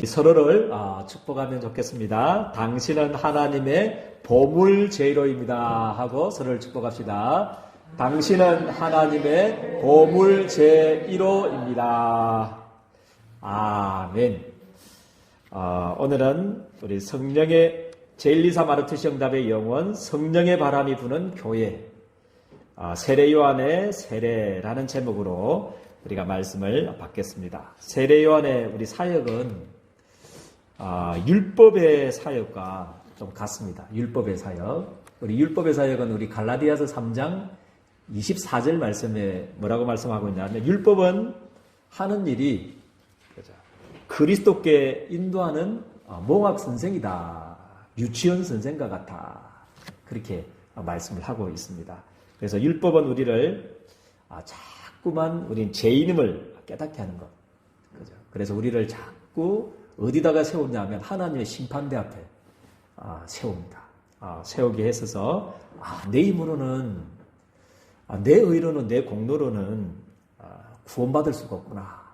서로를 축복하면 좋겠습니다. 당신은 하나님의 보물 제일로입니다 하고 서로를 축복합시다. 당신은 하나님의 보물 제1호입니다. 아멘. 오늘은 우리 성령의 제1, 2, 3 아르투시 응답의 영원 성령의 바람이 부는 교회 세례 요한의 세례라는 제목으로 우리가 말씀을 받겠습니다. 세례 요한의 우리 사역은 율법의 사역과 좀 같습니다. 율법의 사역. 우리 율법의 사역은 우리 갈라디아서 3장 24절 말씀에 뭐라고 말씀하고 있냐면 율법은 하는 일이 그리스도께 인도하는 몽학 선생이다. 유치원 선생과 같아. 그렇게 말씀을 하고 있습니다. 그래서 율법은 우리를 자꾸만 우린 죄인임을 깨닫게 하는 것. 그죠? 그래서 우리를 자꾸 어디다가 세우냐면 하나님의 심판대 앞에 세웁니다. 세우게 했어서 내 힘으로는 내 의로는 내 공로로는 구원받을 수가 없구나.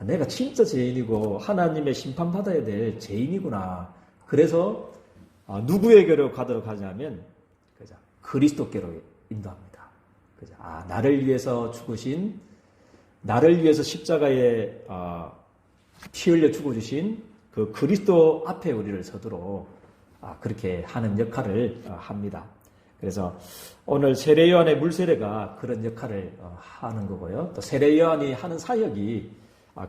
내가 진짜 죄인이고 하나님의 심판받아야 될 죄인이구나. 그래서 누구에게로 가도록 하냐면 그죠? 그리스도께로 인도합니다. 그죠? 나를 위해서 죽으신, 나를 위해서 십자가에 피 흘려 죽어주신 그 그리스도 앞에 우리를 서도록 그렇게 하는 역할을 합니다. 그래서 오늘 세례 요한의 물세례가 그런 역할을 하는 거고요. 또 세례 요한이 하는 사역이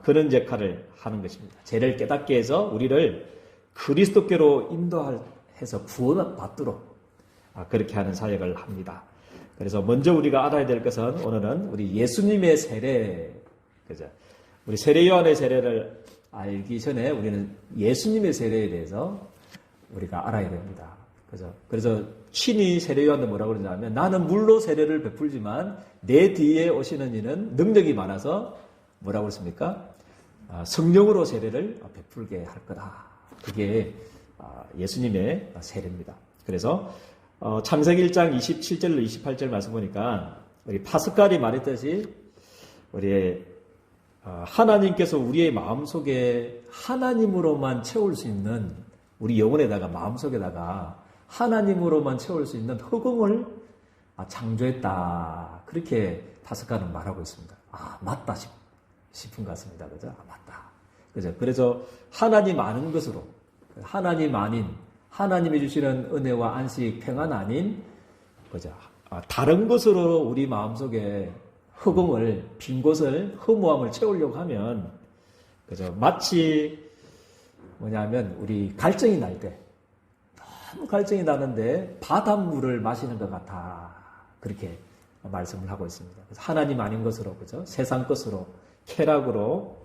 그런 역할을 하는 것입니다. 죄를 깨닫게 해서 우리를 그리스도께로 인도해서 구원받도록 그렇게 하는 사역을 합니다. 그래서 먼저 우리가 알아야 될 것은 오늘은 우리 예수님의 세례, 그죠? 우리 세례 요한의 세례를 알기 전에 우리는 예수님의 세례에 대해서 우리가 알아야 됩니다. 그죠? 그래서 친히 세례 요한도 뭐라고 그러냐면 나는 물로 세례를 베풀지만 내 뒤에 오시는 이는 능력이 많아서 뭐라고 그랬습니까? 성령으로 세례를 베풀게 할 거다. 그게 예수님의 세례입니다. 그래서 창세기 1장 27절로 28절 말씀 보니까 우리 파스칼이 말했듯이 우리 하나님께서 우리의 마음속에 하나님으로만 채울 수 있는 우리 영혼에다가 마음속에다가 하나님으로만 채울 수 있는 허공을 창조했다. 그렇게 파스칼은 말하고 있습니다. 맞다 싶은 것 같습니다. 그죠? 맞다. 그죠? 그래서 하나님 아는 것으로 하나님 아닌 하나님이 주시는 은혜와 안식, 평안 아닌 그죠? 다른 것으로 우리 마음속에 허공을, 빈 곳을, 허무함을 채우려고 하면 그죠? 마치 뭐냐면 우리 갈증이 날 때 너무 갈증이 나는데 바닷물을 마시는 것 같아. 그렇게 말씀을 하고 있습니다. 그래서 하나님 아닌 것으로 그죠? 세상 것으로, 쾌락으로,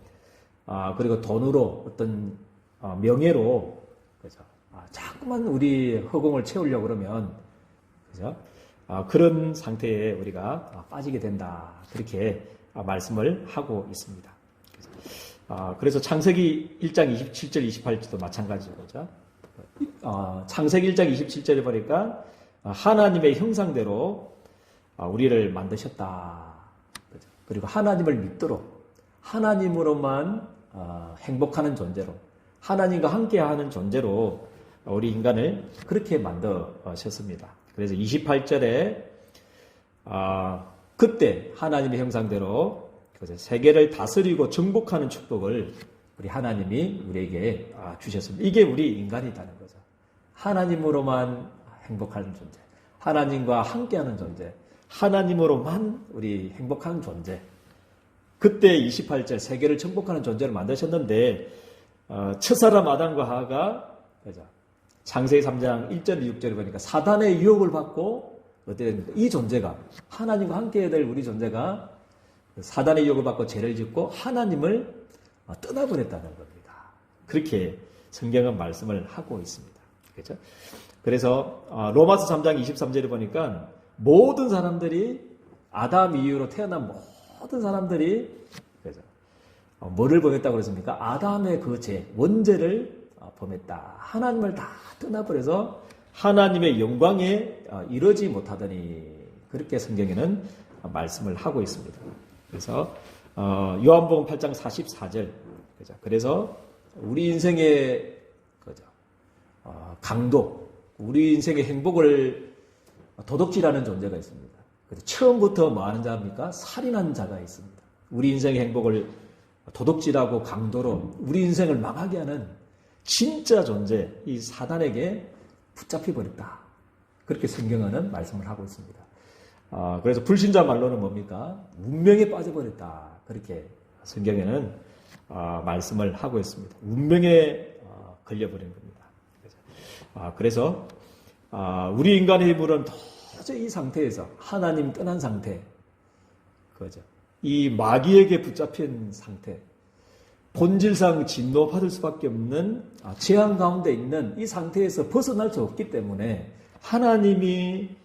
그리고 돈으로, 어떤 명예로 그죠? 자꾸만 우리 허공을 채우려고 그러면 그죠? 그런 상태에 우리가 빠지게 된다. 그렇게 말씀을 하고 있습니다. 그래서 창세기 1장 27절, 28절도 마찬가지죠. 창세기 1장 27절에 보니까 하나님의 형상대로 우리를 만드셨다. 그리고 하나님을 믿도록 하나님으로만 행복하는 존재로 하나님과 함께하는 존재로 우리 인간을 그렇게 만드셨습니다. 그래서 28절에 그때 하나님의 형상대로 세계를 다스리고 정복하는 축복을 우리 하나님이 우리에게 주셨습니다. 이게 우리 인간이라는 거죠. 하나님으로만 행복하는 존재, 하나님과 함께하는 존재, 하나님으로만 우리 행복하는 존재. 그때 28절 세계를 정복하는 존재를 만드셨는데 첫사람 아담과 하와가 창세기 3장 1절 6절에 보니까 사단의 유혹을 받고 어떻게 됩니까? 이 존재가 하나님과 함께해야 될 우리 존재가 사단의 유혹을 받고 죄를 짓고 하나님을 떠나버렸다는 겁니다. 그렇게 성경은 말씀을 하고 있습니다. 그렇죠? 그래서 로마서 3장 23절에 보니까 모든 사람들이 아담 이후로 태어난 모든 사람들이 그렇죠? 뭐를 범했다고 그랬습니까? 아담의 그 죄, 원죄를 범했다. 하나님을 다 떠나버려서 하나님의 영광에 이르지 못하더니 그렇게 성경에는 말씀을 하고 있습니다. 그래서 요한복음 8장 44절 그래서 우리 인생의 강도, 우리 인생의 행복을 도둑질하는 존재가 있습니다. 그래서 처음부터 뭐 하는 자입니까? 살인하는 자가 있습니다. 우리 인생의 행복을 도둑질하고 강도로 우리 인생을 망하게 하는 진짜 존재, 이 사단에게 붙잡혀버렸다. 그렇게 성경은 말씀을 하고 있습니다. 그래서 불신자 말로는 뭡니까? 운명에 빠져버렸다. 그렇게 성경에는 말씀을 하고 있습니다. 운명에 걸려버린 겁니다. 그래서 우리 인간의 힘으로는 도저히 이 상태에서 하나님 떠난 상태, 그죠? 이 마귀에게 붙잡힌 상태, 본질상 진노받을 수밖에 없는 재앙 가운데 있는 이 상태에서 벗어날 수 없기 때문에 하나님이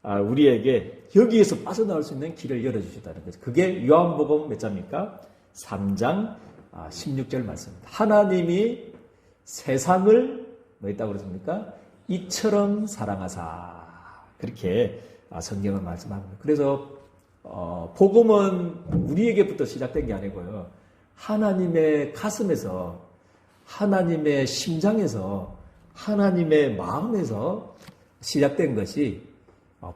우리에게 여기에서 빠져나올 수 있는 길을 열어주셨다는 거죠. 그게 요한복음 몇 장입니까? 3장 16절 말씀입니다. 하나님이 세상을 뭐 했다고 그랬습니까? 이처럼 사랑하사. 그렇게 성경은 말씀합니다. 그래서 복음은 우리에게부터 시작된 게 아니고요. 하나님의 가슴에서, 하나님의 심장에서, 하나님의 마음에서 시작된 것이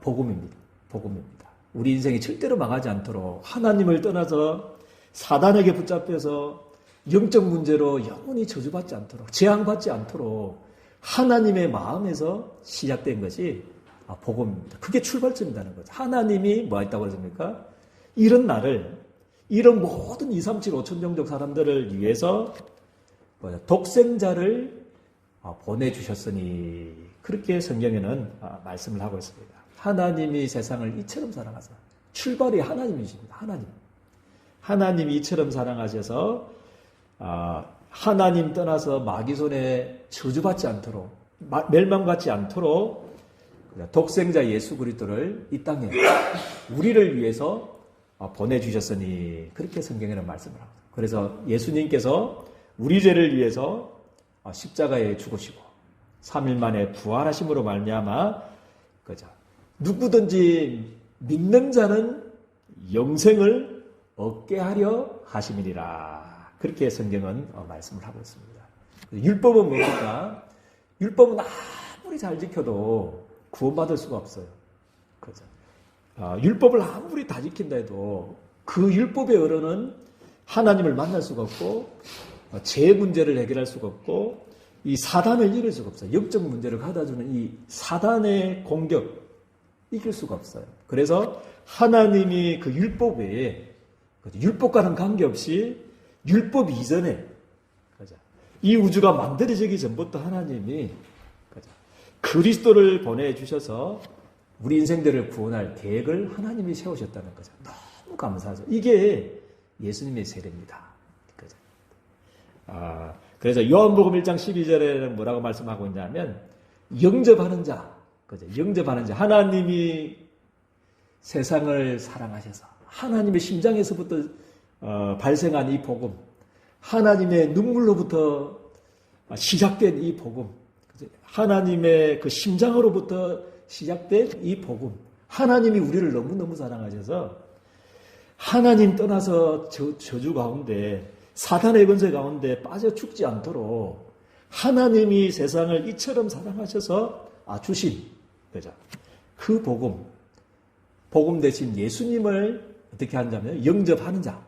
복음입니다. 복음입니다. 우리 인생이 절대로 망하지 않도록 하나님을 떠나서 사단에게 붙잡혀서 영적 문제로 영원히 저주받지 않도록, 재앙받지 않도록 하나님의 마음에서 시작된 것이 복음입니다. 그게 출발점이라는 거죠. 하나님이 뭐 했다고 그랬습니까? 이런 나를, 이런 모든 2, 3, 7, 5천 종족 사람들을 위해서 독생자를 보내주셨으니, 그렇게 성경에는 말씀을 하고 있습니다. 하나님이 세상을 이처럼 사랑하사. 출발이 하나님이십니다. 하나님이 이처럼 사랑하셔서 하나님 떠나서 마귀 손에 저주받지 않도록, 멸망받지 않도록 독생자 예수 그리스도를 이 땅에 우리를 위해서 보내주셨으니, 그렇게 성경에는 말씀을 합니다. 그래서 예수님께서 우리 죄를 위해서 십자가에 죽으시고 3일 만에 부활하심으로 말미암아 그죠? 누구든지 믿는 자는 영생을 얻게 하려 하심이니라. 그렇게 성경은 말씀을 하고 있습니다. 율법은 뭡니까? 율법은 아무리 잘 지켜도 구원받을 수가 없어요. 그죠? 율법을 아무리 다 지킨다 해도 그 율법의 어른은 하나님을 만날 수가 없고, 죄 문제를 해결할 수가 없고, 이 사단을 이길 수가 없어요. 영적 문제를 가져다주는 이 사단의 공격, 이길 수가 없어요. 그래서 하나님이 그 율법 외에, 율법과는 관계없이 율법 이전에, 이 우주가 만들어지기 전부터 하나님이 그리스도를 보내주셔서 우리 인생들을 구원할 계획을 하나님이 세우셨다는 거죠. 너무 감사하죠. 이게 예수님의 세례입니다. 그죠? 그래서 요한복음 1장 12절에는 뭐라고 말씀하고 있냐면, 영접하는 자, 그죠? 영접하는 자. 하나님이 세상을 사랑하셔서 하나님의 심장에서부터 발생한 이 복음, 하나님의 눈물로부터 시작된 이 복음, 하나님의 그 심장으로부터 시작된 이 복음, 하나님이 우리를 너무너무 사랑하셔서 하나님 떠나서 저주 가운데, 사탄의 권세 가운데 빠져 죽지 않도록 하나님이 세상을 이처럼 사랑하셔서 주신, 그죠? 그 복음 대신 예수님을 어떻게 하냐면 영접하는 자,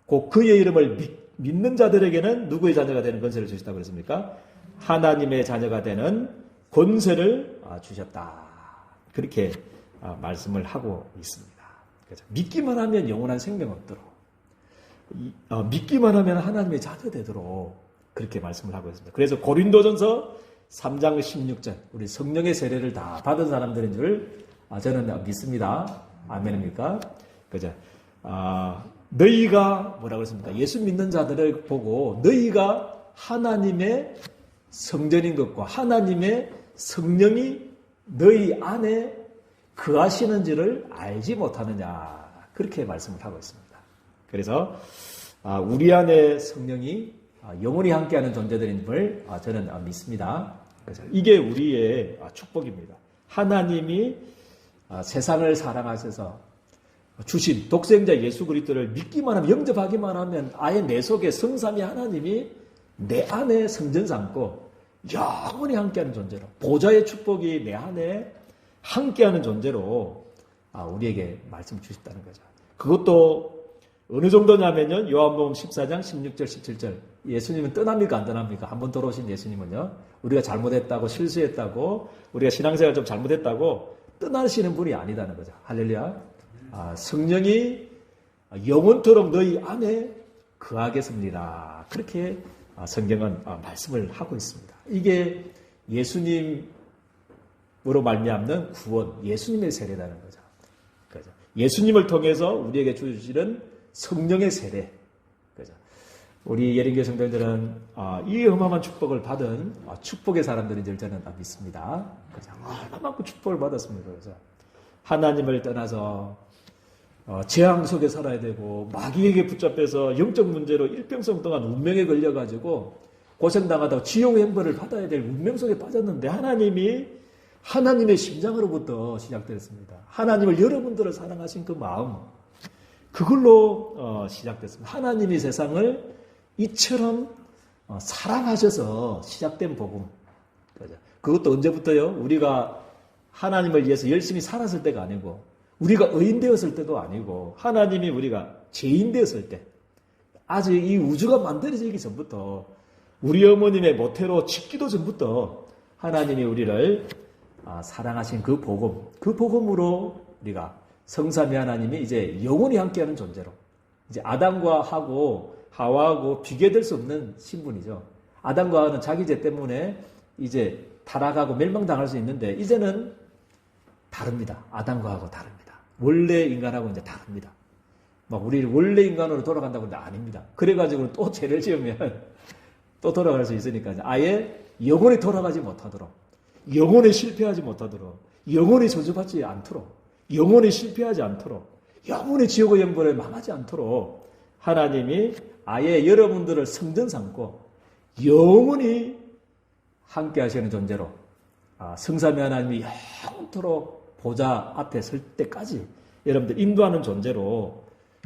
곧 그의 이름을 믿는 자들에게는 누구의 자녀가 되는 권세를 주셨다고 그랬습니까? 하나님의 자녀가 되는 권세를 주셨다. 그렇게 말씀을 하고 있습니다. 그렇죠? 믿기만 하면 영원한 생명 얻도록, 믿기만 하면 하나님의 자녀 되도록 그렇게 말씀을 하고 있습니다. 그래서 고린도전서 3장 16절, 우리 성령의 세례를 다 받은 사람들인 줄 저는 믿습니다. 아멘입니까? 그죠? 너희가 뭐라고 했습니까? 예수 믿는 자들을 보고 너희가 하나님의 성전인 것과 하나님의 성령이 너희 안에 거하시는지를 알지 못하느냐, 그렇게 말씀을 하고 있습니다. 그래서 우리 안에 성령이 영원히 함께하는 존재들인 걸 저는 믿습니다. 그래서 이게 우리의 축복입니다. 하나님이 세상을 사랑하셔서 주신 독생자 예수 그리스도를 믿기만 하면, 영접하기만 하면 아예 내 속에 성삼위 하나님이 내 안에 성전 삼고 영원히 함께하는 존재로, 보좌의 축복이 내 안에 함께하는 존재로 우리에게 말씀을 주셨다는 거죠. 그것도 어느 정도냐면요, 요한복음 14장 16절 17절. 예수님은 떠납니까 안 떠납니까? 한번 돌아오신 예수님은요, 우리가 잘못했다고, 실수했다고, 우리가 신앙생활 좀 잘못했다고 떠나시는 분이 아니다는 거죠. 할렐루야. 성령이 영원토록 너희 안에 거하겠습니다. 그렇게 성경은 말씀을 하고 있습니다. 이게 예수님으로 말미암는 구원, 예수님의 세례라는 거죠. 그죠? 예수님을 통해서 우리에게 주시는 성령의 세례. 그죠? 우리 예린교 성도들은 이 어마어마한 축복을 받은 축복의 사람들인 줄 저는 믿습니다. 그죠? 얼마만큼 축복을 받았습니다. 그래서 하나님을 떠나서 재앙 속에 살아야 되고 마귀에게 붙잡혀서 영적 문제로 일평생 동안 운명에 걸려가지고 고생당하다가 지옥의 형벌을 받아야 될 운명 속에 빠졌는데 하나님의 심장으로부터 시작됐습니다. 하나님을 여러분들을 사랑하신 그 마음, 그걸로 시작됐습니다. 하나님이 세상을 이처럼 사랑하셔서 시작된 복음. 그것도 언제부터요? 우리가 하나님을 위해서 열심히 살았을 때가 아니고, 우리가 의인 되었을 때도 아니고, 하나님이 우리가 죄인 되었을 때, 아직 이 우주가 만들어지기 전부터, 우리 어머님의 모태로 짓기도 전부터 하나님이 우리를 사랑하신 그 복음, 그 복음으로 우리가 성삼위 하나님이 이제 영원히 함께하는 존재로, 이제 아담과 하와하고 비교될 수 없는 신분이죠. 아담과 하와는 자기 죄 때문에 이제 타락하고 멸망당할 수 있는데, 이제는 다릅니다. 아담과 하고 다릅니다. 원래 인간하고 이제 다릅니다. 막 우리 원래 인간으로 돌아간다고 하는데 아닙니다. 그래가지고 또 죄를 지으면 또 돌아갈 수 있으니까 아예 영원히 돌아가지 못하도록, 영원히 실패하지 못하도록, 영원히 저주받지 않도록, 영원히 실패하지 않도록, 영원히 지옥의 형벌에 망하지 않도록 하나님이 아예 여러분들을 성전 삼고 영원히 함께 하시는 존재로, 성삼위 하나님이 영원토록 보좌 앞에 설 때까지 여러분들 인도하는 존재로,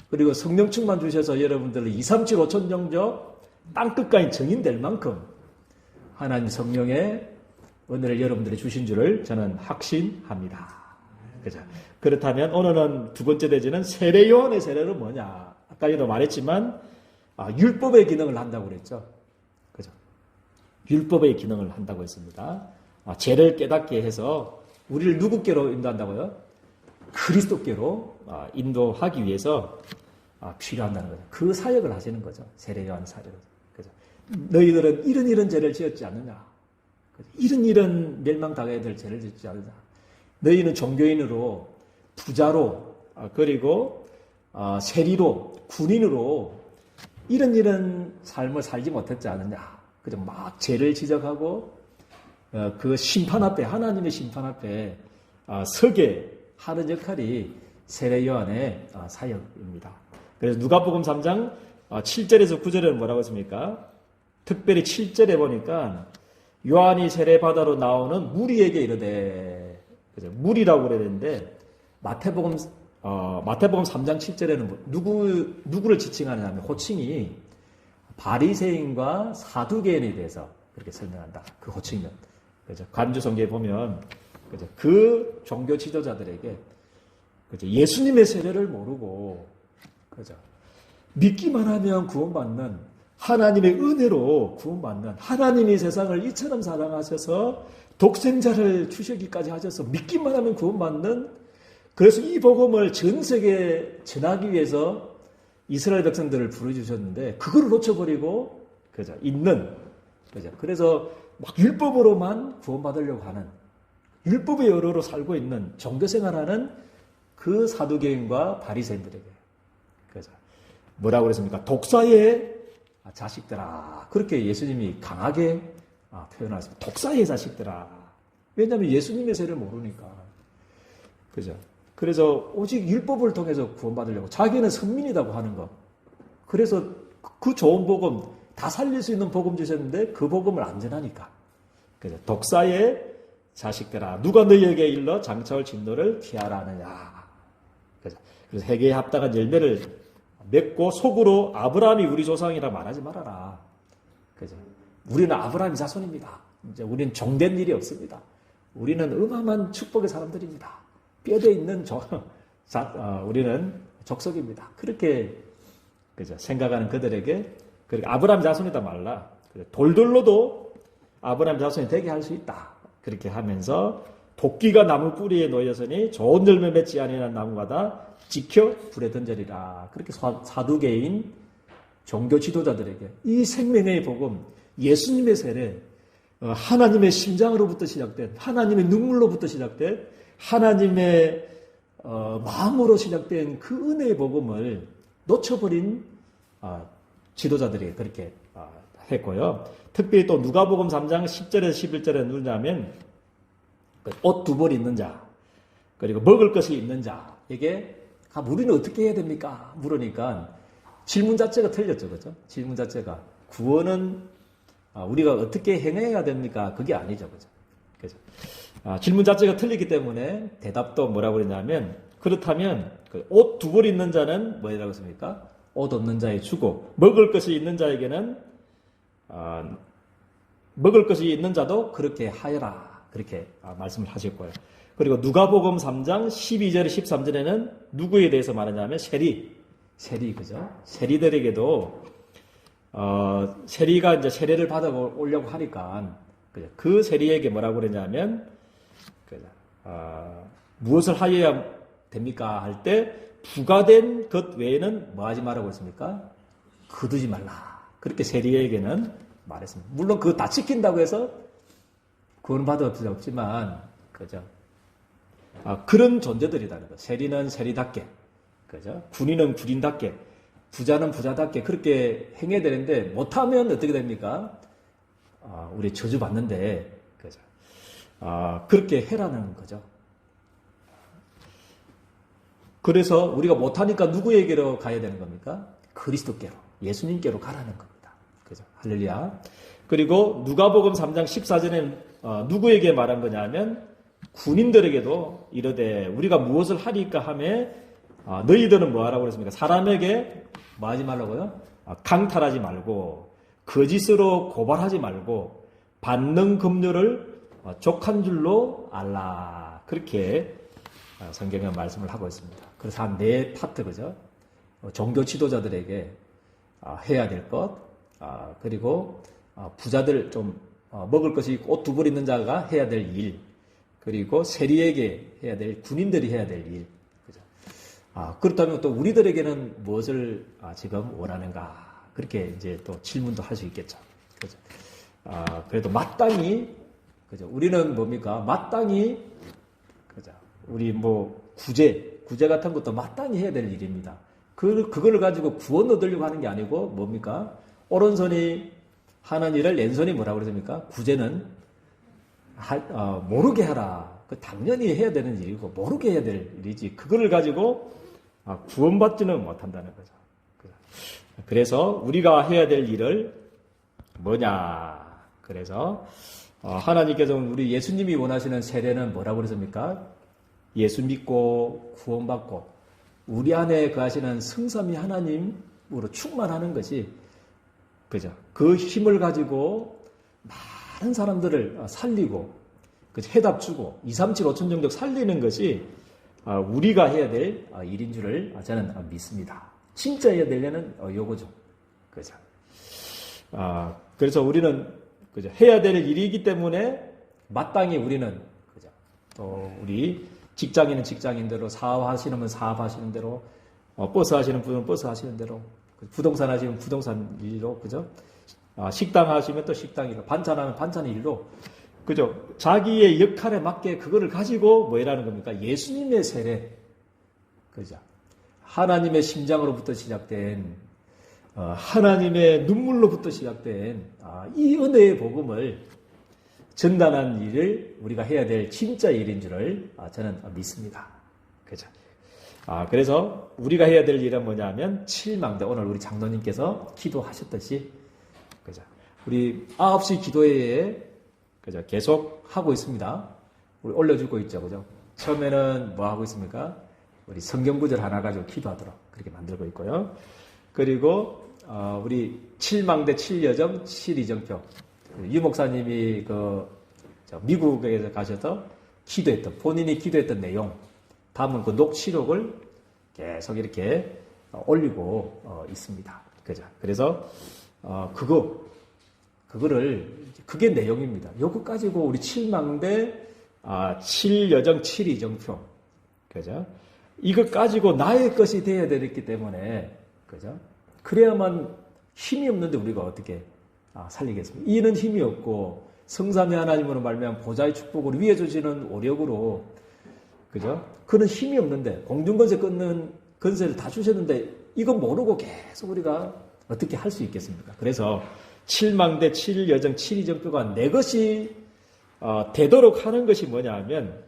그리고 성령 충만 주셔서 여러분들을 237 5천 정적 땅끝까지 정인될 만큼 하나님 성령의 은혜를 여러분들이 주신 줄을 저는 확신합니다. 그죠? 그렇다면 오늘은 두 번째 대지는 세례 요한의 세례는 뭐냐? 아까도 말했지만 율법의 기능을 한다고 그랬죠. 그죠? 율법의 기능을 한다고 했습니다. 죄를 깨닫게 해서 우리를 누구께로 인도한다고요? 그리스도께로 인도하기 위해서 필요한다는 거죠. 그 사역을 하시는 거죠. 세례 요한 사역을. 그죠? 너희들은 이런 죄를 지었지 않느냐? 이런 멸망당해야 될 죄를 짓지 않느냐? 너희는 종교인으로, 부자로, 그리고 세리로, 군인으로 이런 삶을 살지 못했지 않느냐? 그죠? 막 죄를 지적하고 그 심판 앞에, 하나님의 심판 앞에 서게 하는 역할이 세례 요한의 사역입니다. 그래서 누가복음 3장 7절에서 9절에는 뭐라고 했습니까? 특별히 7절에 보니까 요한이 세례바다로 나오는 무리에게 이르되, 그죠? 무리라고 그래야 되는데 마태복음 3장 7절에는 누구를 지칭하느냐 하면 호칭이 바리새인과 사두개인에 대해서 그렇게 설명한다. 그 호칭은. 그죠? 간주성경에 보면, 그죠? 그 종교 지도자들에게, 그죠? 예수님의 세례를 모르고, 그죠? 믿기만 하면 구원받는, 하나님의 은혜로 구원받는, 하나님이 세상을 이처럼 사랑하셔서 독생자를 주시기까지 하셔서 믿기만 하면 구원받는, 그래서 이 복음을 전 세계에 전하기 위해서 이스라엘 백성들을 부르주셨는데, 그걸 놓쳐버리고, 그죠? 그죠? 그래서 막 율법으로만 구원받으려고 하는, 율법의 여로로 살고 있는, 종교생활하는 그 사두개인과 바리새인들에게, 그죠? 뭐라고 그랬습니까? 독사의 자식들아. 그렇게 예수님이 강하게 표현하셨습니다. 독사의 자식들아. 왜냐하면 예수님의 세를 모르니까. 그죠? 그래서 오직 율법을 통해서 구원받으려고, 자기는 선민이라고 하는 것. 그래서 그 좋은 복음, 다 살릴 수 있는 복음 주셨는데 그 복음을 안 전하니까. 그죠? 독사의 자식들아, 누가 너희에게 일러 장차올 진노를 피하라 하느냐. 그죠? 그래서 회개에 합당한 열매를 맺고 속으로 아브라함이 우리 조상이라 말하지 말아라. 그죠? 우리는 아브라함 자손입니다. 이제 우리는 종된 일이 없습니다. 우리는 어마어마한 축복의 사람들입니다. 뼈대 있는 우리는 족속입니다. 그렇게 그죠? 생각하는 그들에게 그리고 아브라함 자손이다 말라. 돌들로도 아브라함 자손이 되게 할 수 있다. 그렇게 하면서 도끼가 나무 뿌리에 놓였으니 좋은 열매 맺지 아니하는 나무마다 지켜 불에 던져리라. 그렇게 사두개인 종교 지도자들에게 이 생명의 복음, 예수님의 세례, 하나님의 심장으로부터 시작된, 하나님의 눈물로부터 시작된, 하나님의 마음으로 시작된 그 은혜의 복음을 놓쳐버린 지도자들이 그렇게 했고요. 특별히 또 누가복음 3장 10절에서 11절에 누르냐면 옷 두 벌 있는 자, 그리고 먹을 것이 있는 자에게 우리는 어떻게 해야 됩니까? 물으니까 질문 자체가 틀렸죠. 그죠? 질문 자체가 구원은 우리가 어떻게 행해야 됩니까? 그게 아니죠. 그죠? 그죠? 질문 자체가 틀리기 때문에 대답도 뭐라고 그러냐면 그렇다면 옷 두 벌 있는 자는 뭐라고 했습니까? 옷 없는 자에 주고 먹을 것이 있는 자에게는 먹을 것이 있는 자도 그렇게 하여라. 그렇게 말씀을 하셨고요. 그리고 누가복음 3장 12절 13절에는 누구에 대해서 말하냐면 세리 그죠? 세리들에게도 세리가 이제 세례를 받아 오려고 하니까 그 세리에게 뭐라고 그러냐면 무엇을 하여야 됩니까? 할 때 부가된 것 외에는 뭐 하지 말라고 했습니까? 거두지 말라. 그렇게 세리에게는 말했습니다. 물론 그거 다 지킨다고 해서 구원받을 수 없지만, 그죠? 그런 존재들이다는 거. 세리는 세리답게, 그죠? 군인은 군인답게, 부자는 부자답게 그렇게 행해야 되는데, 못하면 어떻게 됩니까? 우리 저주받는데, 그죠? 그렇게 해라는 거죠. 그래서 우리가 못하니까 누구에게로 가야 되는 겁니까? 그리스도께로, 예수님께로 가라는 겁니다. 그죠? 할렐루야. 그리고 누가복음 3장 14절에 누구에게 말한 거냐면 군인들에게도 이르되 우리가 무엇을 하리까 하며 너희들은 뭐 하라고 그랬습니까? 사람에게 뭐 하지 말라고요? 강탈하지 말고 거짓으로 고발하지 말고 받는 급료를 족한 줄로 알라. 그렇게 성경에 말씀을 하고 있습니다. 그래서 한 네 파트, 그죠? 종교 지도자들에게 해야 될 것, 그리고 부자들 좀 먹을 것이 있고 옷 두 벌 있는 자가 해야 될 일, 그리고 세리에게 해야 될, 군인들이 해야 될 일, 그죠? 그렇다면 또 우리들에게는 무엇을 지금 원하는가? 그렇게 이제 또 질문도 할 수 있겠죠. 그죠? 그래도 마땅히, 그죠? 우리는 뭡니까? 마땅히, 그죠? 우리 뭐 구제 같은 것도 마땅히 해야 될 일입니다. 그걸 가지고 구원 얻으려고 하는 게 아니고 뭡니까? 오른손이 하는 일을 왼손이 뭐라고 그러십니까? 구제는 모르게 하라. 그 당연히 해야 되는 일이고 모르게 해야 될 일이지. 그거를 가지고 구원받지는 못한다는 거죠. 그래서 우리가 해야 될 일을 뭐냐? 그래서 하나님께서 우리 예수님이 원하시는 세례는 뭐라고 그러십니까? 예수 믿고 구원받고 우리 안에 거하시는 성삼위 하나님으로 충만하는 것이, 그죠? 그 힘을 가지고 많은 사람들을 살리고, 그죠? 해답 주고 2, 3, 7, 5천 정도 살리는 것이 우리가 해야 될 일인 줄을 저는 믿습니다. 진짜 해야 되려는 요거죠. 그죠? 그래서 우리는, 그죠? 해야 될 일이기 때문에 마땅히 우리는, 그죠? 또 우리 직장인은 직장인대로, 사업하시는 분은 사업하시는 대로, 버스 하시는 분은 버스 하시는 대로, 부동산 하시면 부동산 일로, 그죠? 식당 하시면 또 식당 일로, 반찬하면 반찬 일로, 그죠? 자기의 역할에 맞게 그거를 가지고 뭐라는 겁니까? 예수님의 세례, 그죠? 하나님의 심장으로부터 시작된, 하나님의 눈물로부터 시작된 이 은혜의 복음을 전달하는 일을 우리가 해야 될 진짜 일인 줄을 저는 믿습니다. 그죠? 그래서 우리가 해야 될 일은 뭐냐면 7망대, 오늘 우리 장로님께서 기도하셨듯이, 그죠? 우리 9시 기도회에, 그죠? 계속 하고 있습니다. 우리 올려주고 있죠. 그죠? 처음에는 뭐 하고 있습니까? 우리 성경 구절 하나 가지고 기도하도록 그렇게 만들고 있고요. 그리고 우리 칠망대 칠여정 칠이정표 유 목사님이 미국에 가셔서 본인이 기도했던 내용 담은 그 녹취록을 계속 이렇게 올리고 있습니다. 그죠? 그래서 그게 내용입니다. 요거 가지고 우리 칠망대 칠여정 칠이정표 그죠? 이거 가지고 나의 것이 되어야 되기 때문에 그죠? 그래야만 힘이 없는데 우리가 어떻게 살리겠습니까? 이는 힘이 없고 성삼위 하나님으로 말미암아 보좌의 축복을 위해 주시는 오력으로 그죠? 그는 힘이 없는데 공중권세 끊는 건세를 다 주셨는데 이거 모르고 계속 우리가 어떻게 할 수 있겠습니까? 그래서 칠망대 칠여정 칠이정표가 내 것이 되도록 하는 것이 뭐냐 하면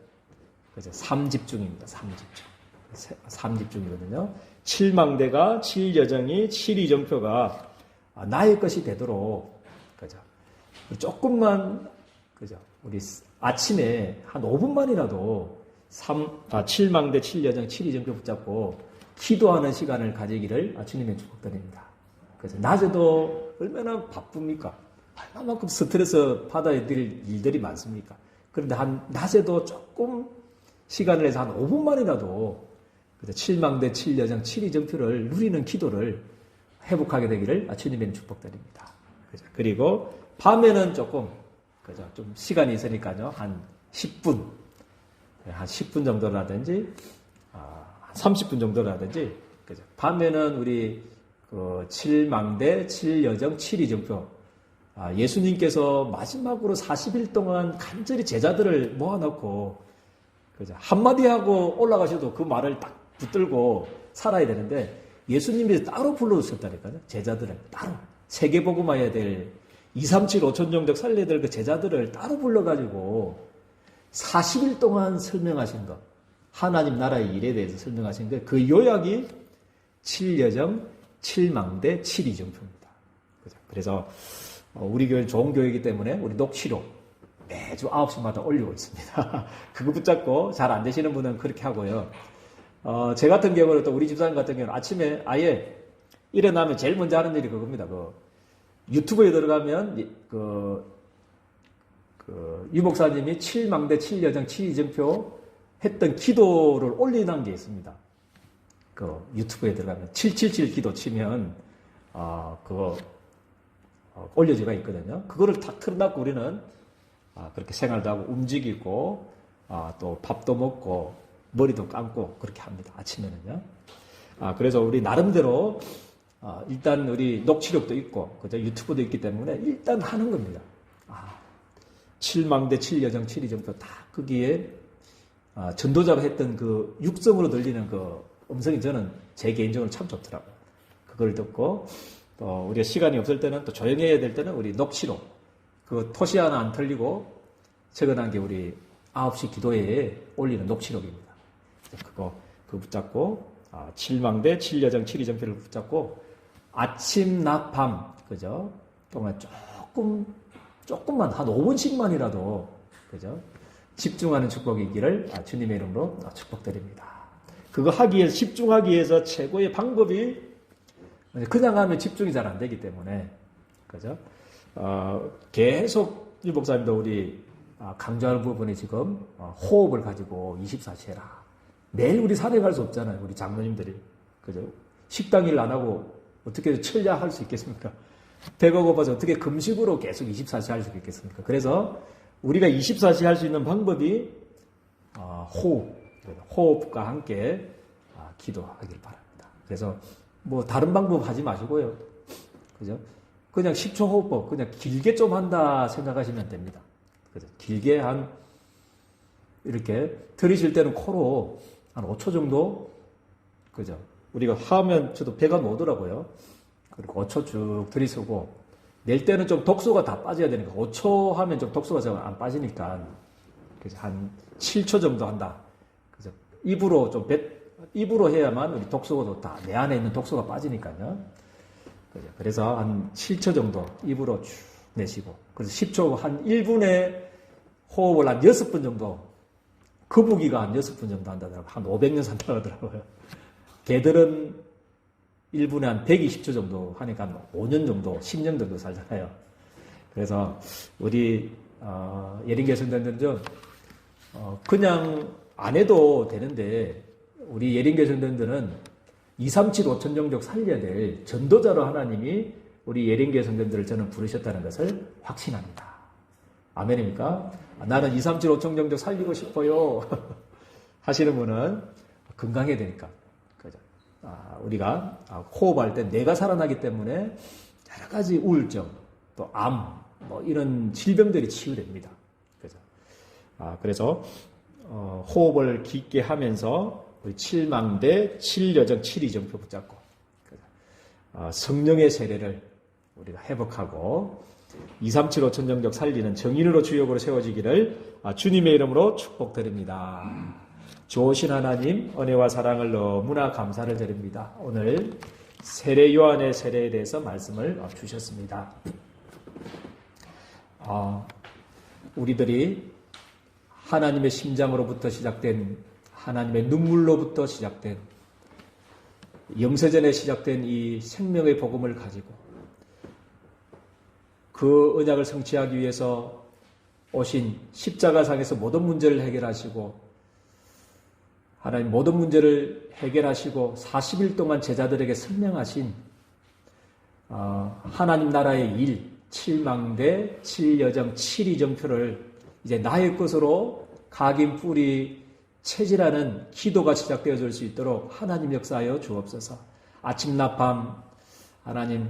그죠? 삼집중입니다. 삼집중이거든요. 칠망대가 칠여정이 칠이정표가 나의 것이 되도록 그죠? 조금만 그죠? 우리 아침에 한 5분만이라도 칠망대 칠여정 칠이정표 붙잡고 기도하는 시간을 가지기를 주님의 축복드립니다. 그래서 낮에도 얼마나 바쁩니까? 얼마만큼 스트레스 받아야 될 일들이 많습니까? 그런데 낮에도 조금 시간을 내서 한 5분만이라도 칠망대 칠여정 칠이정표를 누리는 기도를 회복하게 되기를 주님의 축복드립니다. 그죠? 그리고 밤에는 조금 그죠? 좀 시간이 있으니까요. 한 10분 정도라든지 한 30분 정도라든지 그죠? 밤에는 우리 칠망대 칠여정 칠이정표 예수님께서 마지막으로 40일 동안 간절히 제자들을 모아놓고 그죠? 한마디 하고 올라가셔도 그 말을 딱 붙들고 살아야 되는데 예수님이 따로 불러주셨다니까요. 제자들을 따로 세계복음화해야 될 237, 5천 정도 살려야 될 그 제자들을 따로 불러가지고 40일 동안 설명하신 것 하나님 나라의 일에 대해서 설명하신 것 그 요약이 칠여정 칠망대 칠이정표입니다. 그래서 우리 교회는 좋은 교회이기 때문에 우리 녹취록 매주 9시마다 올리고 있습니다. 그거 붙잡고 잘 안 되시는 분은 그렇게 하고요. 제 같은 경우는 또 우리 집사님 같은 경우는 아침에 아예 일어나면 제일 먼저 하는 일이 그겁니다. 유튜브에 들어가면 유 목사님이 칠망대 칠여정 칠이정표 했던 기도를 올리는 게 있습니다. 유튜브에 들어가면 777 기도 치면 그거 올려지가 있거든요. 그거를 다 틀어놓고 우리는 그렇게 생활도 하고 움직이고 또 밥도 먹고 머리도 감고 그렇게 합니다. 아침에는요. 그래서 우리 나름대로 일단 우리 녹취록도 있고 그죠? 유튜브도 있기 때문에 일단 하는 겁니다. 칠망대 칠여정 칠이정표 다 거기에 전도자가 했던 그 육성으로 들리는 그 음성이 저는 제 개인적으로 참 좋더라고요. 그걸 듣고 또 우리가 시간이 없을 때는 또 조용히 해야 될 때는 우리 녹취록 그 토시 하나 안 털리고 적어놓은 게 우리 9시 기도회에 올리는 녹취록입니다. 그거 붙잡고 칠망대 칠여정 칠이정표를 붙잡고 아침 낮 밤 그죠? 동안 조금만 한 5분씩만이라도 그죠? 집중하는 축복이기를 주님의 이름으로 축복드립니다. 그거 집중하기 위해서 최고의 방법이 그냥 하면 집중이 잘 안 되기 때문에 그죠? 계속 유 목사님도 우리 강조하는 부분이 지금 호흡을 가지고 24시 해라. 매일 우리 산에 갈 수 없잖아요. 우리 장로님들이 그죠? 식당 일 안 하고 어떻게 철야할 수 있겠습니까? 배가 고파서 어떻게 금식으로 계속 24시 할 수 있겠습니까? 그래서 우리가 24시 할 수 있는 방법이 호흡과 함께 기도하길 바랍니다. 그래서 다른 방법 하지 마시고요. 그죠? 그냥 10초 호흡법, 그냥 길게 좀 한다 생각하시면 됩니다. 그죠? 길게 이렇게 들이쉴 때는 코로 한 5초 정도, 그죠? 우리가 하면 저도 배가 나오더라고요. 그리고 5초 쭉 들이쉬고, 낼 때는 좀 독소가 다 빠져야 되니까, 5초 하면 좀 독소가 잘 안 빠지니까, 그죠? 한 7초 정도 한다. 그죠? 입으로 해야만 우리 독소가 다, 내 안에 있는 독소가 빠지니까요. 그죠? 그래서 한 7초 정도 입으로 쭉 내쉬고, 그래서 10초, 한 1분에 호흡을 한 6번 정도, 거북이가 한 6번 정도 한다더라고요. 한 500년 산다고 하더라고요. 개들은 1분에 한 120초 정도 하니까 5년 정도, 10년 정도 살잖아요. 그래서 우리 예린교 성도들은 좀 그냥 안 해도 되는데 우리 예린교 성도들은 237 5천 종족 살려야 될 전도자로 하나님이 우리 예린교 성도들을 저는 부르셨다는 것을 확신합니다. 아멘입니까? 나는 237 5천 종족 살리고 싶어요. 하시는 분은 건강해야 되니까. 그죠? 우리가 호흡할 때 뇌가 살아나기 때문에 여러 가지 우울증, 또 암, 뭐 이런 질병들이 치유됩니다. 그죠? 그래서 호흡을 깊게 하면서 우리 7망대, 7여정, 7이정표 붙잡고 성령의 세례를 우리가 회복하고 237 5천 종족 살리는 정인으로 주역으로 세워지기를 주님의 이름으로 축복드립니다. 좋으신 하나님, 은혜와 사랑을 너무나 감사를 드립니다. 오늘 세례 요한의 세례에 대해서 말씀을 주셨습니다. 우리들이 하나님의 심장으로부터 시작된, 하나님의 눈물로부터 시작된, 영세전에 시작된 이 생명의 복음을 가지고 그 언약을 성취하기 위해서 오신 십자가상에서 모든 문제를 해결하시고 하나님 모든 문제를 해결하시고 40일 동안 제자들에게 설명하신 하나님 나라의 일, 7망대, 7여정, 7이정표를 이제 나의 것으로 각인 뿌리 체질하는 기도가 시작되어질 수 있도록 하나님 역사하여 주옵소서. 아침 낮밤 하나님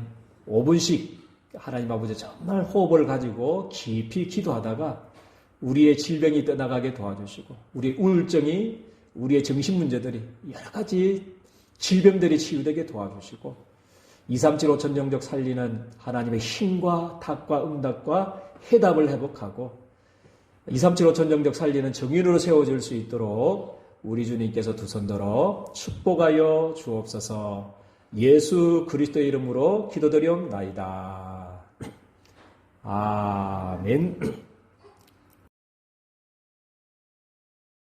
5분씩 하나님 아버지 정말 호흡을 가지고 깊이 기도하다가 우리의 질병이 떠나가게 도와주시고 우리의 우울증이, 우리의 정신 문제들이, 여러 가지 질병들이 치유되게 도와주시고 237 5천 종족 살리는 하나님의 힘과 답과 응답과 해답을 회복하고 237 5천 종족 살리는 정인으로 세워질 수 있도록 우리 주님께서 두 손 들어 축복하여 주옵소서. 예수 그리스도의 이름으로 기도드리옵나이다. 아멘.